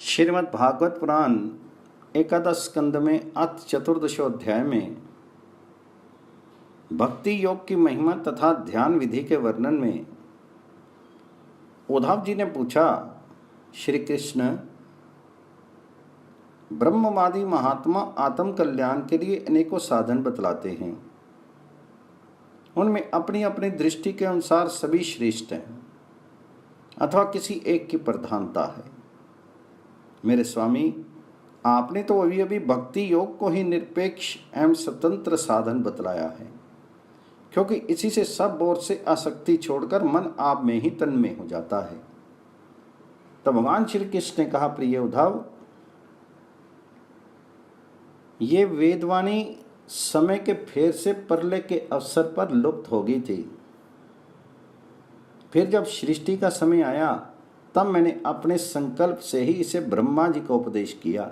श्रीमद् भागवत पुराण एकादश स्कंद में अथ चतुर्दशो अध्याय में भक्ति योग की महिमा तथा ध्यान विधि के वर्णन में उद्धव जी ने पूछा, श्री कृष्ण, ब्रह्मवादी महात्मा आत्म कल्याण के लिए अनेकों साधन बतलाते हैं। उनमें अपनी अपनी दृष्टि के अनुसार सभी श्रेष्ठ हैं अथवा किसी एक की प्रधानता है। मेरे स्वामी, आपने तो अभी अभी भक्ति योग को ही निरपेक्ष एवं स्वतंत्र साधन बतलाया है, क्योंकि इसी से सब ओर से आसक्ति छोड़कर मन आप में ही तन्मय हो जाता है। तब भगवान श्री कृष्ण ने कहा, प्रिय उद्धव, ये वेदवाणी समय के फेर से परले के अवसर पर लुप्त हो गई थी। फिर जब सृष्टि का समय आया तब मैंने अपने संकल्प से ही इसे ब्रह्मा जी को उपदेश किया।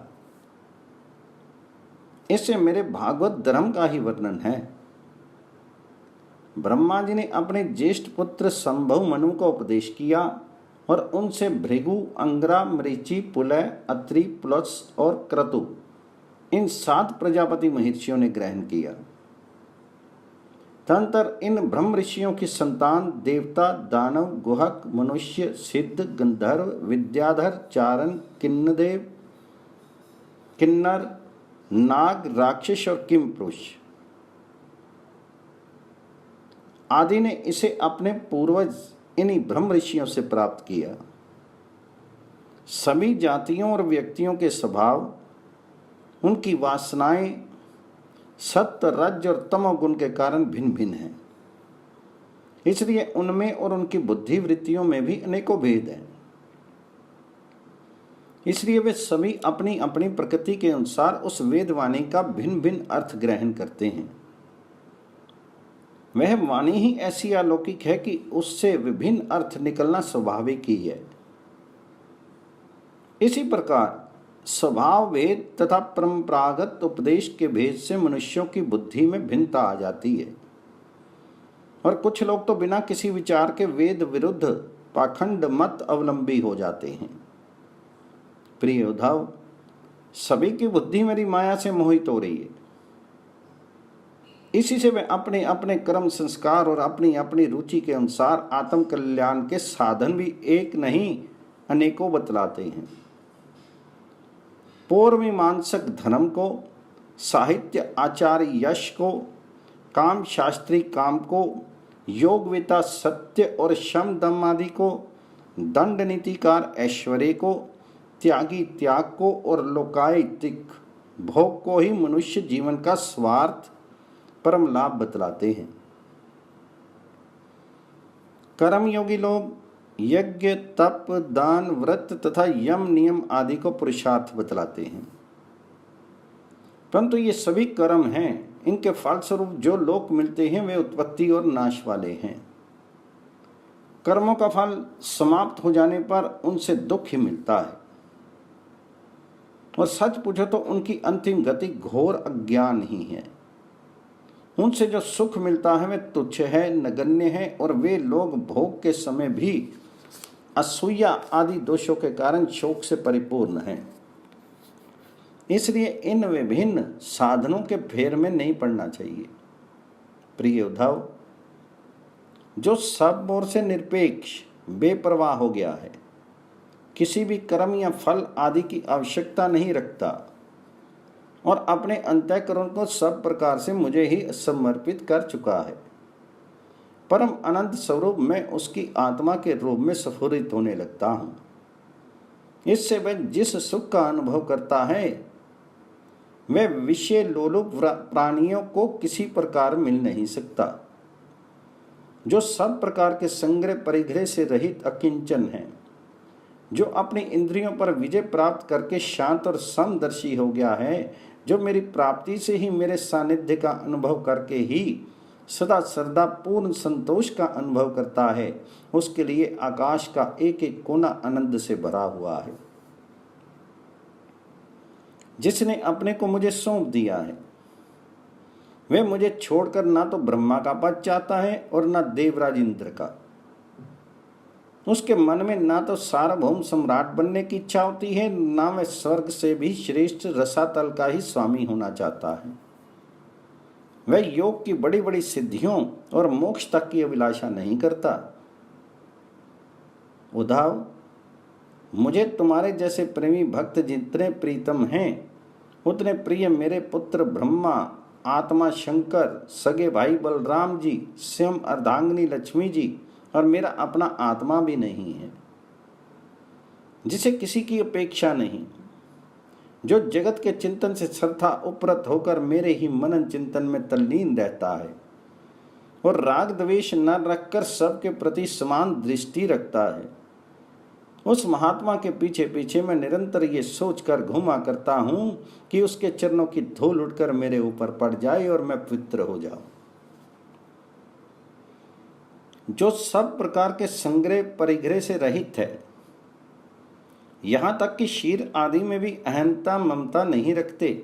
इससे मेरे भागवत धर्म का ही वर्णन है। ब्रह्मा जी ने अपने ज्येष्ठ पुत्र संभव मनु को उपदेश किया और उनसे भृगु, अंगरा, मरीचि, पुलय, अत्रि, पुलस और क्रतु इन 7 प्रजापति महर्षियों ने ग्रहण किया। तदंतर इन ब्रह्म ऋषियों की संतान देवता, दानव, गुहक, मनुष्य, सिद्ध, गंधर्व, विद्याधर, चारण, किन्नदेव, किन्नर, नाग, राक्षस और किम पुरुष आदि ने इसे अपने पूर्वज इन्हीं ब्रह्म ऋषियों से प्राप्त किया। सभी जातियों और व्यक्तियों के स्वभाव, उनकी वासनाएं सत्य, रज और तमोगुण के कारण भिन्न भिन्न हैं। इसलिए उनमें और उनकी बुद्धि वृत्तियों में भी अनेकों भेद हैं। इसलिए वे सभी अपनी अपनी प्रकृति के अनुसार उस वेदवाणी का भिन्न भिन्न अर्थ ग्रहण करते हैं। वह वाणी ही ऐसी अलौकिक है कि उससे विभिन्न अर्थ निकलना स्वाभाविक ही है। इसी प्रकार स्वभाव भेद तथा परंपरागत उपदेश के भेद से मनुष्यों की बुद्धि में भिन्नता आ जाती है और कुछ लोग तो बिना किसी विचार के वेद विरुद्ध पाखंड मत अवलंबी हो जाते हैं। प्रिय उद्धव, सभी की बुद्धि मेरी माया से मोहित हो रही है। इसी से वे अपने अपने कर्म संस्कार और अपनी अपनी रुचि के अनुसार आत्म कल्याण के साधन भी एक नहीं अनेकों बतलाते हैं। पूर्व मीमांसक धर्म को, साहित्य आचार्य यश को, काम शास्त्री काम को, योगवेता सत्य और शम दम आदि को, दंड नीतिकार ऐश्वर्य को, त्यागी त्याग को और लोकायतिक भोग को ही मनुष्य जीवन का स्वार्थ परम लाभ बतलाते हैं। कर्मयोगी लोग यज्ञ, तप, दान, व्रत तथा यम नियम आदि को पुरुषार्थ बतलाते हैं। परंतु ये सभी कर्म हैं, इनके फलस्वरूप जो लोक मिलते हैं वे उत्पत्ति और नाश वाले हैं। कर्मों का फल समाप्त हो जाने पर उनसे दुख ही मिलता है और सच पूछो तो उनकी अंतिम गति घोर अज्ञान ही है। उनसे जो सुख मिलता है वह तुच्छ है, नगण्य है और वे लोग भोग के समय भी असूया आदि दोषों के कारण शोक से परिपूर्ण हैं। इसलिए इन विभिन्न साधनों के फेर में नहीं पड़ना चाहिए। प्रिय उद्धव, जो सब ओर से निरपेक्ष बेपरवाह हो गया है, किसी भी कर्म या फल आदि की आवश्यकता नहीं रखता और अपने अंतःकरण को सब प्रकार से मुझे ही समर्पित कर चुका है, परम अनंत स्वरूप मैं उसकी आत्मा के रूप में स्फुरित होने लगता हूँ। इससे वह जिस सुख का अनुभव करता है वह विषय लोलुप प्राणियों को किसी प्रकार मिल नहीं सकता। जो सब प्रकार के संग्रह परिग्रह से रहित अकिंचन है, जो अपनी इंद्रियों पर विजय प्राप्त करके शांत और समदर्शी हो गया है, जो मेरी प्राप्ति से ही मेरे सानिध्य का अनुभव करके ही सदा सर्वदा पूर्ण संतोष का अनुभव करता है, उसके लिए आकाश का एक एक कोना आनंद से भरा हुआ है। जिसने अपने को मुझे सौंप दिया है वह मुझे छोड़कर ना तो ब्रह्मा का पद चाहता है और ना देवराज इंद्र का। उसके मन में ना तो सार्वभौम सम्राट बनने की इच्छा होती है, ना वह स्वर्ग से भी श्रेष्ठ रसातल का ही स्वामी होना चाहता है। वह योग की बड़ी बड़ी सिद्धियों और मोक्ष तक की अभिलाषा नहीं करता। उद्धव, मुझे तुम्हारे जैसे प्रेमी भक्त जितने प्रीतम हैं, उतने प्रिय मेरे पुत्र ब्रह्मा, आत्मा शंकर, सगे भाई बलराम जी, स्वयं अर्धांगिनी लक्ष्मी जी और मेरा अपना आत्मा भी नहीं है, जिसे किसी की अपेक्षा नहीं, जो जगत के चिंतन से सर्वथा उपरत होकर मेरे ही मनन चिंतन में तल्लीन रहता है और राग द्वेष न रखकर सबके प्रति समान दृष्टि रखता है। उस महात्मा के पीछे पीछे मैं निरंतर ये सोचकर घूमा करता हूं कि उसके चरणों की धूल उड़कर मेरे ऊपर पड़ जाए और मैं पवित्र हो जाऊं, जो सब प्रकार के संग्रह परिग्रह से रहित है, यहां तक कि शीर आदि में भी अहंता ममता नहीं रखते,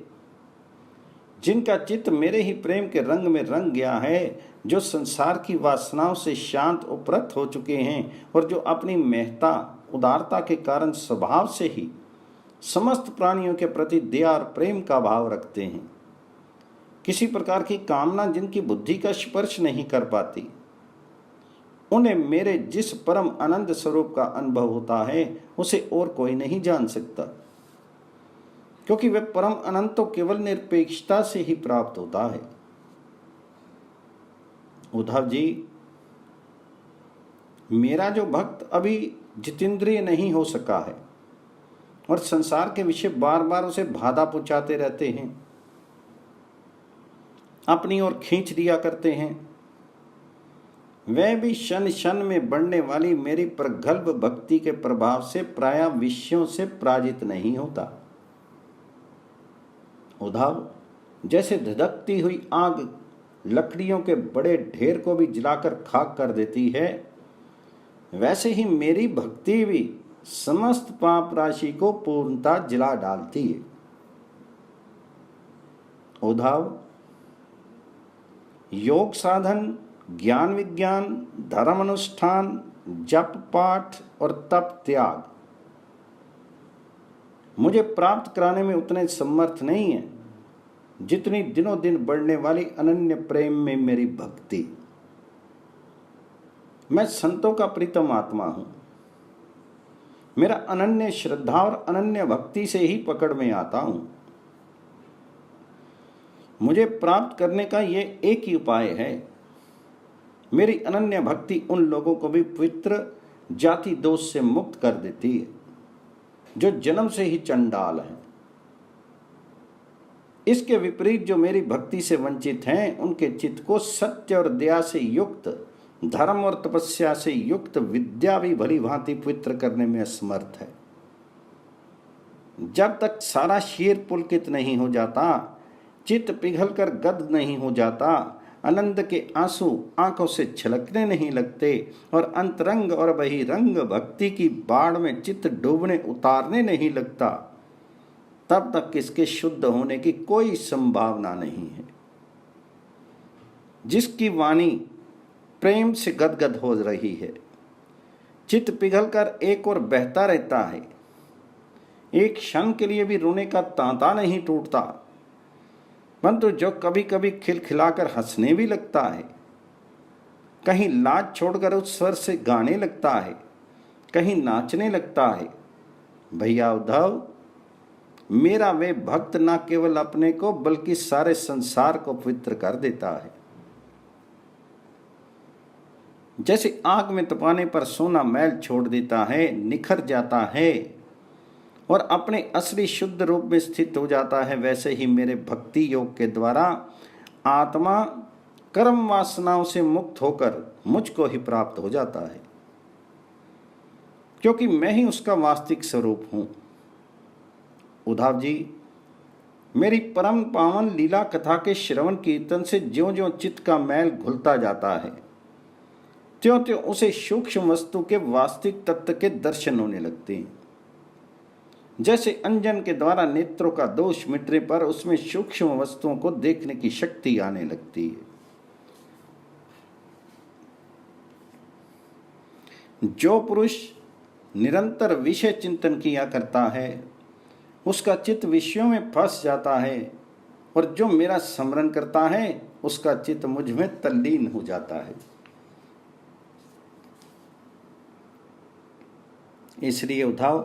जिनका चित्त मेरे ही प्रेम के रंग में रंग गया है, जो संसार की वासनाओं से शांत उपरत हो चुके हैं और जो अपनी महत्ता उदारता के कारण स्वभाव से ही समस्त प्राणियों के प्रति दया और प्रेम का भाव रखते हैं। किसी प्रकार की कामना जिनकी बुद्धि का स्पर्श नहीं कर पाती, उन्हें मेरे जिस परम आनंद स्वरूप का अनुभव होता है उसे और कोई नहीं जान सकता, क्योंकि वह परम आनंद तो केवल निरपेक्षता से ही प्राप्त होता है। उद्धव जी, मेरा जो भक्त अभी जितेंद्रिय नहीं हो सका है और संसार के विषय बार बार उसे बाधा पहुंचाते रहते हैं, अपनी ओर खींच दिया करते हैं, वह भी क्षण क्षण में बढ़ने वाली मेरी प्रगल्भ भक्ति के प्रभाव से प्रायः विषयों से पराजित नहीं होता। उद्धव, जैसे धधकती हुई आग लकड़ियों के बड़े ढेर को भी जलाकर खाक कर देती है, वैसे ही मेरी भक्ति भी समस्त पाप राशि को पूर्णता जला डालती है। उद्धव, योग साधन, ज्ञान विज्ञान, धर्म अनुष्ठान, जप पाठ और तप त्याग मुझे प्राप्त कराने में उतने समर्थ नहीं है जितनी दिनों दिन बढ़ने वाली अनन्य प्रेम में मेरी भक्ति। मैं संतों का प्रीतम आत्मा हूं, मेरा अनन्य श्रद्धा और अनन्य भक्ति से ही पकड़ में आता हूं। मुझे प्राप्त करने का ये एक ही उपाय है, मेरी अनन्य भक्ति उन लोगों को भी पवित्र जाति दोष से मुक्त कर देती है जो जन्म से ही चंडाल हैं। इसके विपरीत जो मेरी भक्ति से वंचित हैं, उनके चित्त को सत्य और दया से युक्त, धर्म और तपस्या से युक्त विद्या भी भली भांति पवित्र करने में असमर्थ है। जब तक सारा शीर पुलकित नहीं हो जाता, चित्त पिघलकर गद नहीं हो जाता, आनंद के आंसू आंखों से छलकने नहीं लगते और अंतरंग और बहिरंग भक्ति की बाढ़ में चित्त डूबने उतारने नहीं लगता, तब तक इसके शुद्ध होने की कोई संभावना नहीं है। जिसकी वाणी प्रेम से गदगद हो रही है, चित्त पिघलकर एक और बहता रहता है, एक क्षण के लिए भी रोने का तांता नहीं टूटता, परंतु जो कभी कभी खिलखिलाकर हंसने भी लगता है, कहीं लाज छोड़कर उस स्वर से गाने लगता है, कहीं नाचने लगता है। भैया उद्धव, मेरा वे भक्त न केवल अपने को बल्कि सारे संसार को पवित्र कर देता है। जैसे आग में तपाने पर सोना मैल छोड़ देता है, निखर जाता है और अपने असली शुद्ध रूप में स्थित हो जाता है, वैसे ही मेरे भक्ति योग के द्वारा आत्मा कर्म वासनाओं से मुक्त होकर मुझको ही प्राप्त हो जाता है, क्योंकि मैं ही उसका वास्तविक स्वरूप हूं। उद्धव जी, मेरी परम पावन लीला कथा के श्रवण कीर्तन से ज्यों ज्यों चित्त का मैल घुलता जाता है, त्यों त्यों उसे सूक्ष्म वस्तु के वास्तविक तत्व के दर्शन होने लगते हैं। जैसे अंजन के द्वारा नेत्रों का दोष मिटने पर उसमें सूक्ष्म वस्तुओं को देखने की शक्ति आने लगती है। जो पुरुष निरंतर विषय चिंतन किया करता है उसका चित्त विषयों में फंस जाता है, और जो मेरा स्मरण करता है उसका चित्त मुझ में तल्लीन हो जाता है। इसलिए उद्धव,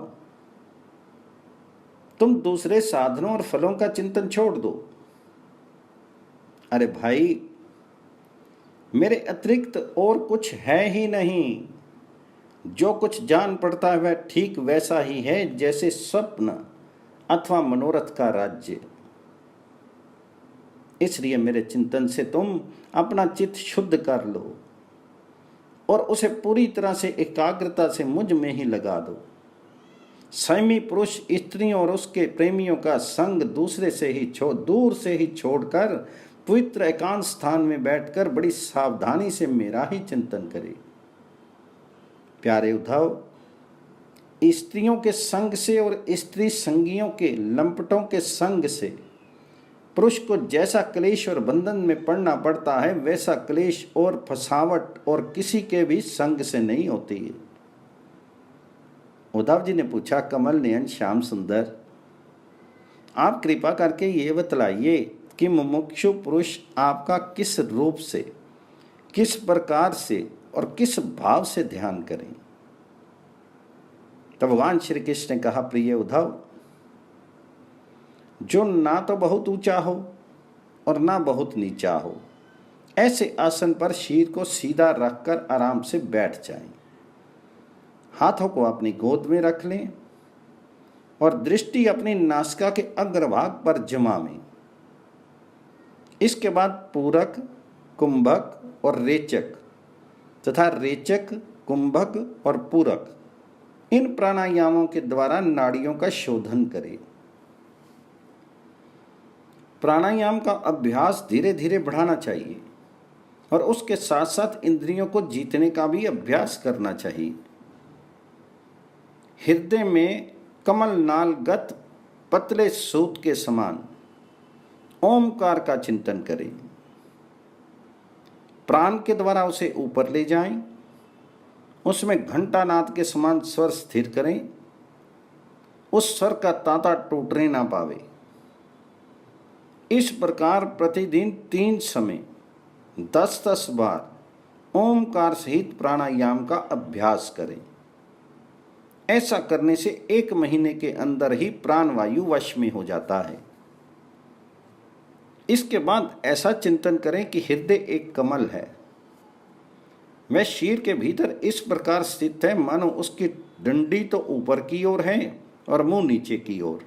तुम दूसरे साधनों और फलों का चिंतन छोड़ दो। अरे भाई, मेरे अतिरिक्त और कुछ है ही नहीं। जो कुछ जान पड़ता है वह ठीक वैसा ही है जैसे स्वप्न अथवा मनोरथ का राज्य। इसलिए मेरे चिंतन से तुम अपना चित्त शुद्ध कर लो और उसे पूरी तरह से एकाग्रता से मुझ में ही लगा दो। संयमी पुरुष स्त्रियों और उसके प्रेमियों का संग दूर से ही छोड़कर पवित्र एकांत स्थान में बैठकर बड़ी सावधानी से मेरा ही चिंतन करे। प्यारे उद्धव, स्त्रियों के संग से और स्त्री संगियों के लंपटों के संग से पुरुष को जैसा क्लेश और बंधन में पड़ना पड़ता है वैसा क्लेश और फसावट और किसी के भी संग से नहीं होती है। उद्धव जी ने पूछा, कमल नयन श्याम सुंदर, आप कृपा करके ये बतलाइए कि मुमुक्षु पुरुष आपका किस रूप से, किस प्रकार से और किस भाव से ध्यान करें। तब भगवान श्री कृष्ण ने कहा, प्रिय उद्धव, जो ना तो बहुत ऊंचा हो और ना बहुत नीचा हो, ऐसे आसन पर शीर को सीधा रखकर आराम से बैठ जाएं। हाथों को अपनी गोद में रख लें और दृष्टि अपनी नासिका के अग्रभाग पर जमावें। इसके बाद पूरक, कुंभक और रेचक तथा रेचक, कुंभक और पूरक, इन प्राणायामों के द्वारा नाड़ियों का शोधन करें। प्राणायाम का अभ्यास धीरे धीरे बढ़ाना चाहिए और उसके साथ साथ इंद्रियों को जीतने का भी अभ्यास करना चाहिए। हृदय में कमल नालगत पतले सूत के समान ओमकार का चिंतन करें। प्राण के द्वारा उसे ऊपर ले जाएं, उसमें घंटानाद के समान स्वर स्थिर करें, उस स्वर का तांता टूटने ना पावे। इस प्रकार प्रतिदिन 3 समय 10-10 बार ओमकार सहित प्राणायाम का अभ्यास करें। ऐसा करने से 1 महीने के अंदर ही प्राणवायु वश में हो जाता है। इसके बाद ऐसा चिंतन करें कि हृदय एक कमल है, वह शीर के भीतर इस प्रकार स्थित है मानो उसकी डंडी तो ऊपर की ओर है और मुंह नीचे की ओर।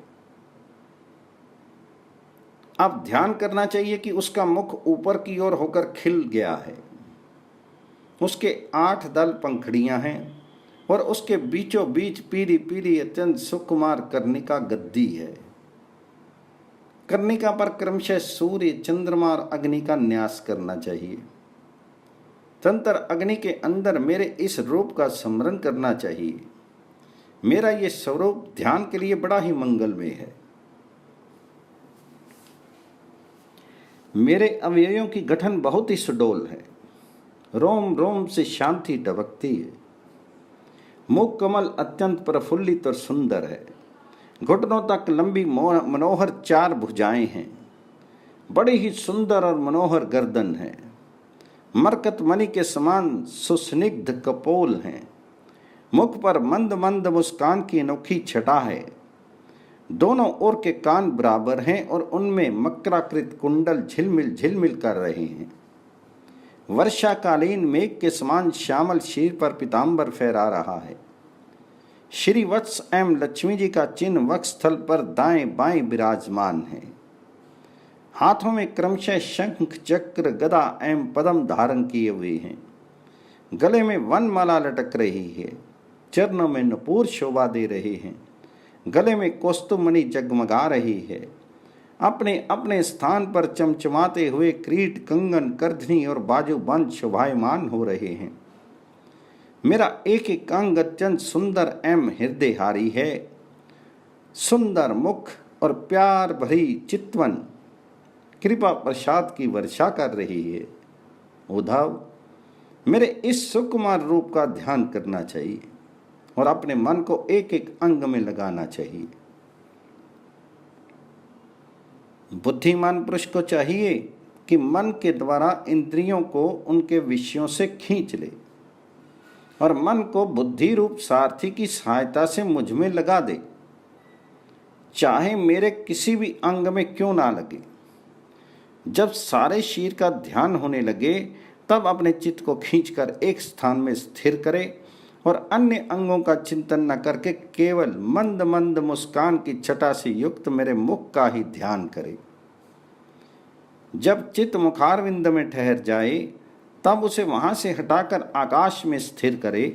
अब ध्यान करना चाहिए कि उसका मुख ऊपर की ओर होकर खिल गया है, उसके 8 दल पंखड़ियां हैं और उसके बीचों बीच पीली पीली अत्यंत सुकुमार कर्णिका गद्दी है। कर्णिका पर क्रमशः सूर्य, चंद्रमा और अग्नि का न्यास करना चाहिए। तंत्र अग्नि के अंदर मेरे इस रूप का स्मरण करना चाहिए। मेरा ये स्वरूप ध्यान के लिए बड़ा ही मंगलमय है। मेरे अवयवों की गठन बहुत ही सुडौल है, रोम रोम से शांति टपकती है। मुख कमल अत्यंत प्रफुल्लित और सुंदर है। घुटनों तक लंबी मनोहर 4 भुजाएं हैं। बड़ी ही सुंदर और मनोहर गर्दन है। मरकत मणि के समान सुस्निग्ध कपोल हैं। मुख पर मंद मंद मुस्कान की अनोखी छटा है। दोनों ओर के कान बराबर हैं और उनमें मकराकृत कुंडल झिलमिल झिलमिल कर रहे हैं। वर्षाकालीन मेघ के समान श्यामल शीर पर पीतांबर फहरा रहा है। श्री वत्स एवं लक्ष्मी जी का चिन्ह वक्षस्थल पर दाएं बाएं विराजमान है। हाथों में क्रमशः शंख, चक्र, गदा एवं पद्म धारण किए हुए हैं। गले में वनमाला लटक रही है। चरणों में नुपुर शोभा दे रहे हैं। गले में कौस्तुभमणि जगमगा रही है। अपने अपने स्थान पर चमचमाते हुए क्रीट, कंगन, करधनी और बाजूबंद शोभायमान हो रहे हैं। मेरा एक एक अंग अत्यंत सुंदर एवं हृदयहारी है। सुंदर मुख और प्यार भरी चितवन कृपा प्रसाद की वर्षा कर रही है। उद्धव, मेरे इस सुकुमार रूप का ध्यान करना चाहिए और अपने मन को एक एक अंग में लगाना चाहिए। बुद्धिमान पुरुष को चाहिए कि मन के द्वारा इंद्रियों को उनके विषयों से खींच ले और मन को बुद्धि रूप सारथी की सहायता से मुझ में लगा दे, चाहे मेरे किसी भी अंग में क्यों ना लगे। जब सारे शरीर का ध्यान होने लगे तब अपने चित्त को खींचकर एक स्थान में स्थिर करे और अन्य अंगों का चिंतन न करके केवल मंद मंद मुस्कान की छटा से युक्त मेरे मुख का ही ध्यान करे। जब चित्त मुखारविंद में ठहर जाए तब उसे वहां से हटाकर आकाश में स्थिर करे।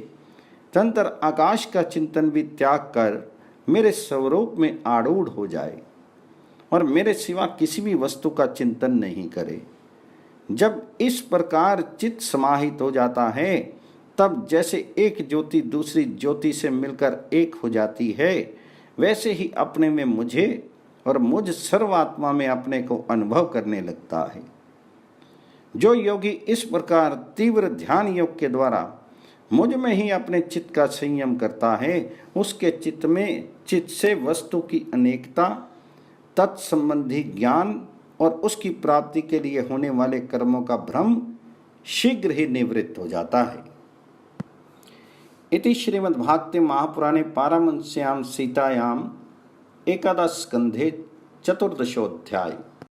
तंत्र आकाश का चिंतन भी त्याग कर मेरे स्वरूप में आरूढ़ हो जाए और मेरे सिवा किसी भी वस्तु का चिंतन नहीं करे। जब इस प्रकार चित्त समाहित हो जाता है तब जैसे एक ज्योति दूसरी ज्योति से मिलकर एक हो जाती है, वैसे ही अपने में मुझे और मुझ सर्वात्मा में अपने को अनुभव करने लगता है। जो योगी इस प्रकार तीव्र ध्यान योग के द्वारा मुझ में ही अपने चित्त का संयम करता है, उसके चित्त में चित्त से वस्तु की अनेकता, तत्संबंधी ज्ञान और उसकी प्राप्ति के लिए होने वाले कर्मों का भ्रम शीघ्र ही निवृत्त हो जाता है। इति श्रीमद्भागवते महापुराणे पारमहंस्यां सीतायां एकादश स्कंधे चतुर्दशोऽध्याय।